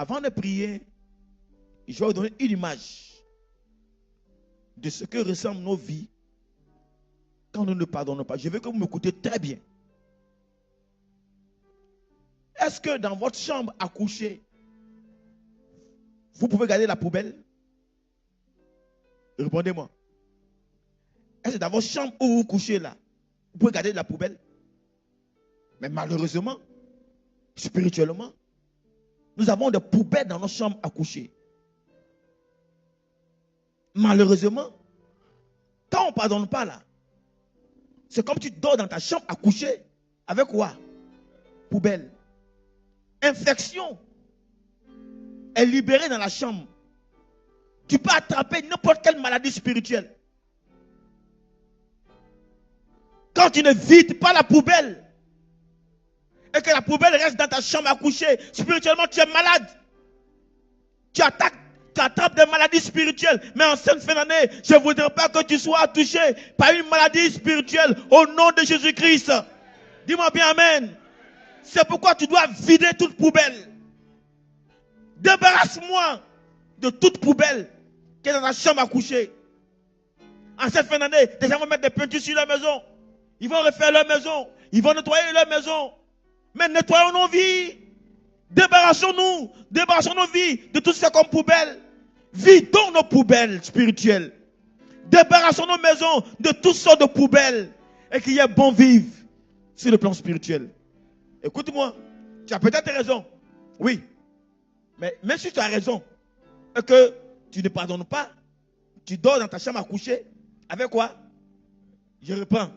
Avant de prier, je vais vous donner une image de ce que ressemblent nos vies quand nous ne pardonnons pas. Je veux que vous m'écoutez très bien. Est-ce que dans votre chambre à coucher, vous pouvez garder la poubelle? Répondez-moi. Est-ce que dans votre chambre où vous couchez là, vous pouvez garder la poubelle? Mais malheureusement, spirituellement, nous avons des poubelles dans nos chambres à coucher. Malheureusement, quand on ne pardonne pas là, c'est comme tu dors dans ta chambre à coucher avec quoi? Poubelle. Infection est libérée dans la chambre. Tu peux attraper n'importe quelle maladie spirituelle. Quand tu ne vides pas la poubelle et que la poubelle reste dans ta chambre à coucher, spirituellement tu es malade. Tu attrapes des maladies spirituelles. Mais en cette fin d'année, je ne voudrais pas que tu sois touché par une maladie spirituelle au nom de Jésus-Christ. Dis-moi bien amen. C'est pourquoi tu dois vider toute poubelle. Débarrasse-moi de toute poubelle qui est dans ta chambre à coucher. En cette fin d'année, des gens vont mettre des peintures sur leur maison. Ils vont refaire leur maison. Ils vont nettoyer leur maison. Mais nettoyons nos vies. Débarrassons-nous nos vies de tout ce comme poubelle. Vidons nos poubelles spirituelles. Débarrassons nos maisons de toutes sortes de poubelles. Et qu'il y ait bon vivre sur le plan spirituel. Écoute-moi, tu as peut-être raison. Oui. Mais même si tu as raison, et que tu ne pardonnes pas, tu dors dans ta chambre à coucher, avec quoi? Je reprends.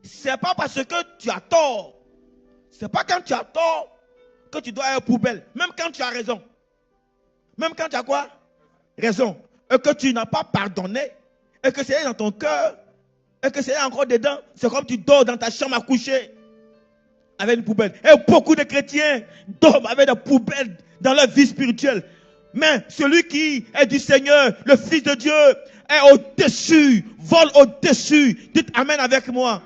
C'est pas parce que tu as tort. C'est pas quand tu as tort que tu dois être poubelle. Même quand tu as raison. Même quand tu as quoi? Raison. Et que tu n'as pas pardonné. Et que c'est dans ton cœur. Et que c'est encore dedans. C'est comme tu dors dans ta chambre à coucher avec une poubelle. Et beaucoup de chrétiens dorment avec des poubelles dans leur vie spirituelle. Mais celui qui est du Seigneur, le Fils de Dieu, est au-dessus, vole au-dessus. Dites Amen avec moi.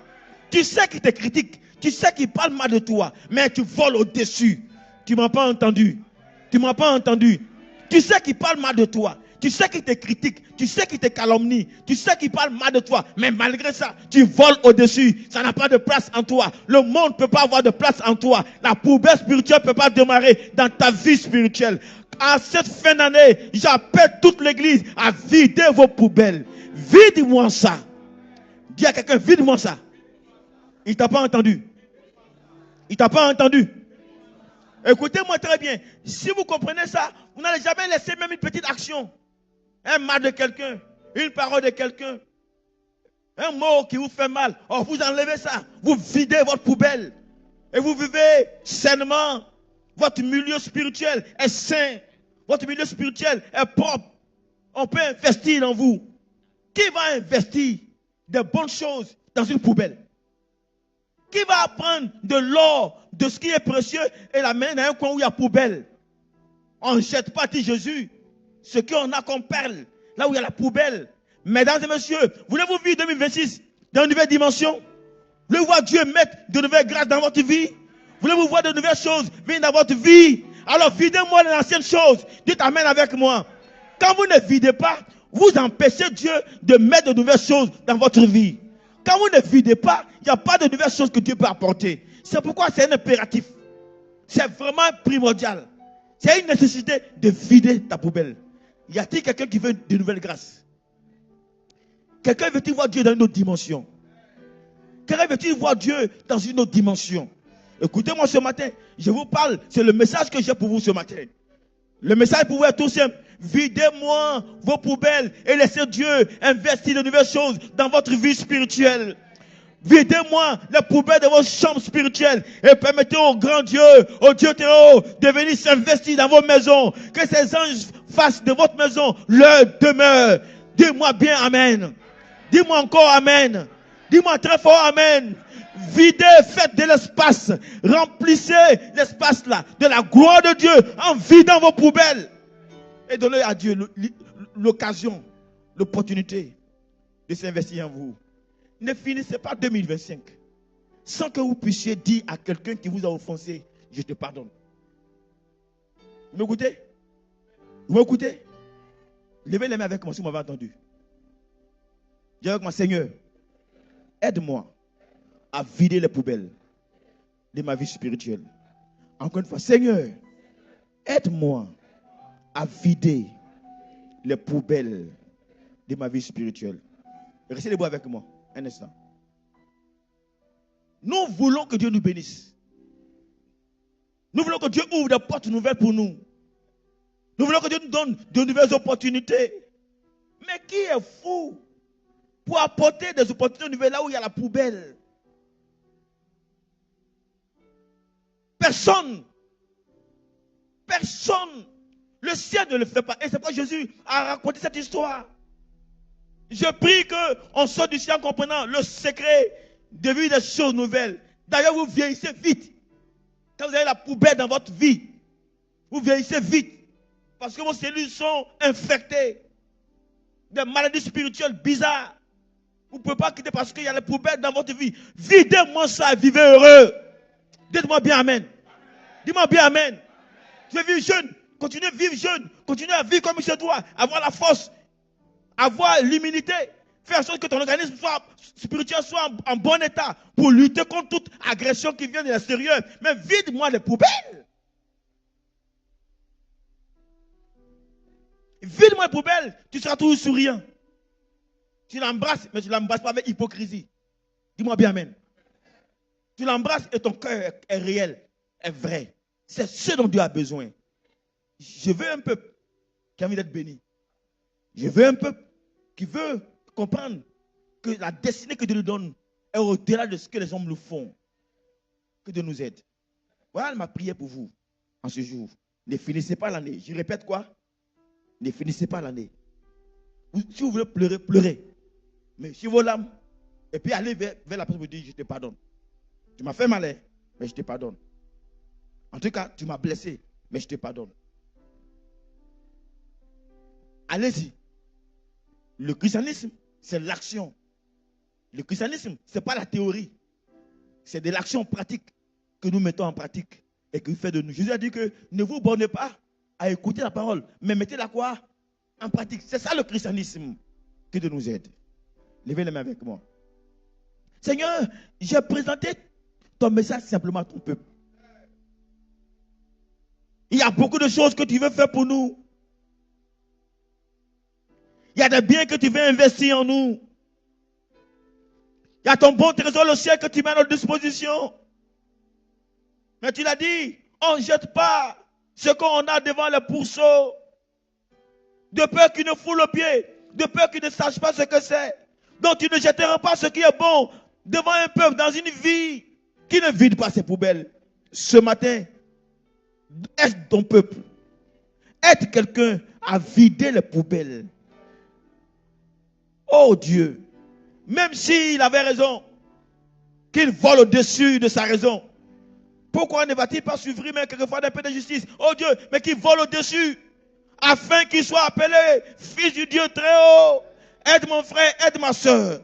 Tu sais qu'il te critique, tu sais qu'il parle mal de toi, mais tu voles au-dessus. Tu ne m'as pas entendu. Tu ne m'as pas entendu. Tu sais qu'il parle mal de toi. Tu sais qu'il te critique, tu sais qu'il te calomnie, tu sais qu'il parle mal de toi, mais malgré ça, tu voles au-dessus. Ça n'a pas de place en toi. Le monde ne peut pas avoir de place en toi. La poubelle spirituelle ne peut pas démarrer dans ta vie spirituelle. À cette fin d'année, j'appelle toute l'église à vider vos poubelles. Vide-moi ça. Dis à quelqu'un, vide-moi ça. Il ne t'a pas entendu. Il ne t'a pas entendu. Écoutez-moi très bien. Si vous comprenez ça, vous n'allez jamais laisser même une petite action. Un mal de quelqu'un, une parole de quelqu'un, un mot qui vous fait mal. Oh, vous enlevez ça. Vous videz votre poubelle. Et vous vivez sainement. Votre milieu spirituel est sain. Votre milieu spirituel est propre. On peut investir dans vous. Qui va investir de bonnes choses dans une poubelle? Qui va prendre de l'or, de ce qui est précieux, et l'amener dans un coin où il y a poubelle? On ne jette pas, dit Jésus, ce qu'on a comme perle, là où il y a la poubelle. Mesdames et messieurs, voulez-vous vivre 2026 dans une nouvelle dimension? Voulez-vous voir Dieu mettre de nouvelles grâces dans votre vie? Voulez-vous voir de nouvelles choses venir dans votre vie? Alors videz-moi les anciennes choses. Dites Amen avec moi. Quand vous ne videz pas, vous empêchez Dieu de mettre de nouvelles choses dans votre vie. Quand vous ne videz pas, il n'y a pas de nouvelles choses que Dieu peut apporter. C'est pourquoi c'est un impératif. C'est vraiment primordial. C'est une nécessité de vider ta poubelle. Y a-t-il quelqu'un qui veut de nouvelles grâces? Quelqu'un veut-il voir Dieu dans une autre dimension? Quelqu'un veut-il voir Dieu dans une autre dimension? Écoutez-moi ce matin, je vous parle, c'est le message que j'ai pour vous ce matin. Le message pour vous est tout simple. Videz-moi vos poubelles et laissez Dieu investir de nouvelles choses dans votre vie spirituelle. Videz-moi les poubelles de vos chambres spirituelles et permettez au grand Dieu, au Dieu très haut, de venir s'investir dans vos maisons. Que ces anges fassent de votre maison leur demeure. Dis-moi bien Amen. Dis-moi encore Amen. Dis-moi très fort Amen. Videz, faites de l'espace. Remplissez l'espace là de la gloire de Dieu en vidant vos poubelles. Et donnez à Dieu l'occasion, l'opportunité de s'investir en vous. Ne finissez pas 2025 sans que vous puissiez dire à quelqu'un qui vous a offensé, je te pardonne. Vous m'écoutez? Vous m'écoutez? Levez les mains avec moi si vous m'avez entendu. Dis avec moi, Seigneur, aide-moi à vider les poubelles de ma vie spirituelle. Encore une fois, Seigneur, aide-moi à vider les poubelles de ma vie spirituelle. Restez debout avec moi un instant. Nous voulons que Dieu nous bénisse. Nous voulons que Dieu ouvre des portes nouvelles pour nous. Nous voulons que Dieu nous donne de nouvelles opportunités. Mais qui est fou pour apporter des opportunités nouvelles là où il y a la poubelle? Personne. Personne. Le ciel ne le fait pas. Et c'est pourquoi Jésus a raconté cette histoire. Je prie qu'on sorte du ciel en comprenant le secret de vivre des choses nouvelles. D'ailleurs, vous vieillissez vite. Quand vous avez la poubelle dans votre vie, vous vieillissez vite. Parce que vos cellules sont infectées. Des maladies spirituelles bizarres. Vous ne pouvez pas quitter parce qu'il y a la poubelle dans votre vie. Videz-moi ça et vivez heureux. Dites-moi bien amen. Dis-moi bien amen. Je vis jeune. Continuez à vivre jeune. Continuez à vivre comme il se doit. Avoir la force. Avoir l'humilité. Faire en sorte que ton organisme spirituel soit en bon état pour lutter contre toute agression qui vient de l'extérieur. Mais vide-moi les poubelles. Vide-moi les poubelles. Tu seras toujours souriant. Tu l'embrasses, mais tu ne l'embrasses pas avec hypocrisie. Dis-moi bien amen. Tu l'embrasses et ton cœur est réel, est vrai. C'est ce dont Dieu a besoin. Je veux un peuple qui a envie d'être béni. Je veux un peuple qui veut comprendre que la destinée que Dieu nous donne est au-delà de ce que les hommes nous font. Que Dieu nous aide. Voilà ma prière pour vous en ce jour. Ne finissez pas l'année. Je répète quoi? Ne finissez pas l'année. Si vous voulez pleurer, pleurez. Mais si vos larmes, et puis allez vers la personne et dire, je te pardonne. Tu m'as fait mal, mais je te pardonne. En tout cas, tu m'as blessé, mais je te pardonne. Allez-y. Le christianisme, c'est l'action. Le christianisme, ce n'est pas la théorie. C'est de l'action pratique que nous mettons en pratique et que fait de nous. Jésus a dit que ne vous bornez pas à écouter la parole, mais mettez-la quoi? En pratique. C'est ça le christianisme. Que Dieu nous aide. Levez les mains avec moi. Seigneur, j'ai présenté ton message simplement à ton peuple. Il y a beaucoup de choses que tu veux faire pour nous. Il y a des biens que tu veux investir en nous. Il y a ton bon trésor le ciel que tu mets à notre disposition. Mais tu l'as dit, on ne jette pas ce qu'on a devant les pourceaux. De peur qu'ils ne foulent le pied. De peur qu'ils ne sachent pas ce que c'est. Donc tu ne jetteras pas ce qui est bon devant un peuple dans une vie qui ne vide pas ses poubelles. Ce matin, aide ton peuple. Aide quelqu'un à vider les poubelles. Oh Dieu, même s'il avait raison, qu'il vole au-dessus de sa raison, pourquoi ne va-t-il pas souffrir même quelquefois d'un peu de justice? Oh Dieu, mais qu'il vole au-dessus, afin qu'il soit appelé fils du Dieu très haut. Aide mon frère, aide ma soeur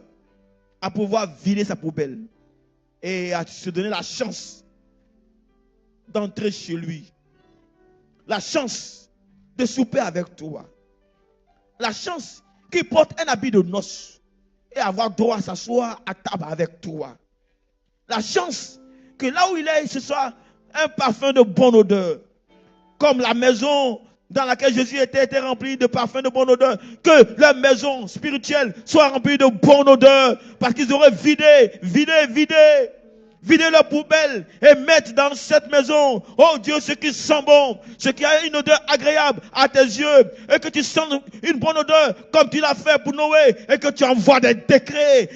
à pouvoir vider sa poubelle et à se donner la chance d'entrer chez lui. La chance de souper avec toi. La chance qu'il porte un habit de noces et avoir droit à s'asseoir à table avec toi. La chance que là où il est, ce soit un parfum de bonne odeur. Comme la maison dans laquelle Jésus était remplie de parfums de bonne odeur. Que leur maison spirituelle soit remplie de bonne odeur. Parce qu'ils auraient vidé leur poubelle et mettre dans cette maison, oh Dieu, ce qui sent bon, ce qui a une odeur agréable à tes yeux, et que tu sens une bonne odeur comme tu l'as fait pour Noé, et que tu envoies des décrets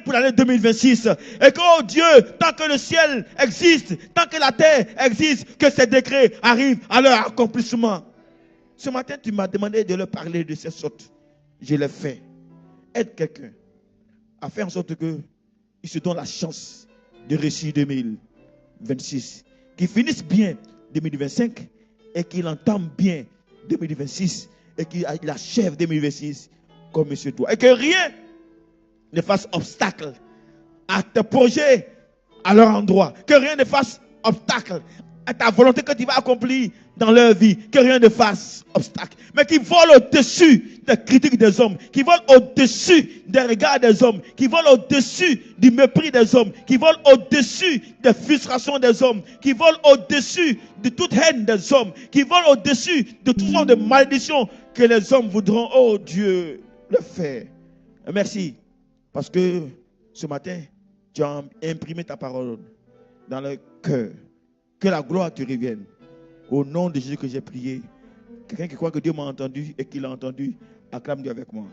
pour l'année 2026, et que, oh Dieu, tant que le ciel existe, tant que la terre existe, que ces décrets arrivent à leur accomplissement. Ce matin, tu m'as demandé de leur parler de ces sortes. Je l'ai fait. Aide quelqu'un à faire en sorte qu'il se donne la chance de réussir 2026, qu'il finisse bien 2025 et qu'il entame bien 2026 et qu'il achève 2026 comme il se doit. Et que rien ne fasse obstacle à tes projets à leur endroit. Que rien ne fasse obstacle à ta volonté que tu vas accomplir dans leur vie, que rien ne fasse obstacle, mais qui volent au-dessus des critiques des hommes, qui volent au-dessus des regards des hommes, qui volent au-dessus du mépris des hommes, qui volent au-dessus des frustrations des hommes, qui volent au-dessus de toute haine des hommes, qui volent au-dessus de toutes sortes de malédictions que les hommes voudront, oh Dieu, le faire. Merci, parce que ce matin, tu as imprimé ta parole dans le cœur. Que la gloire te revienne. Au nom de Jésus que j'ai prié. Quelqu'un qui croit que Dieu m'a entendu et qu'il a entendu, acclame Dieu avec moi.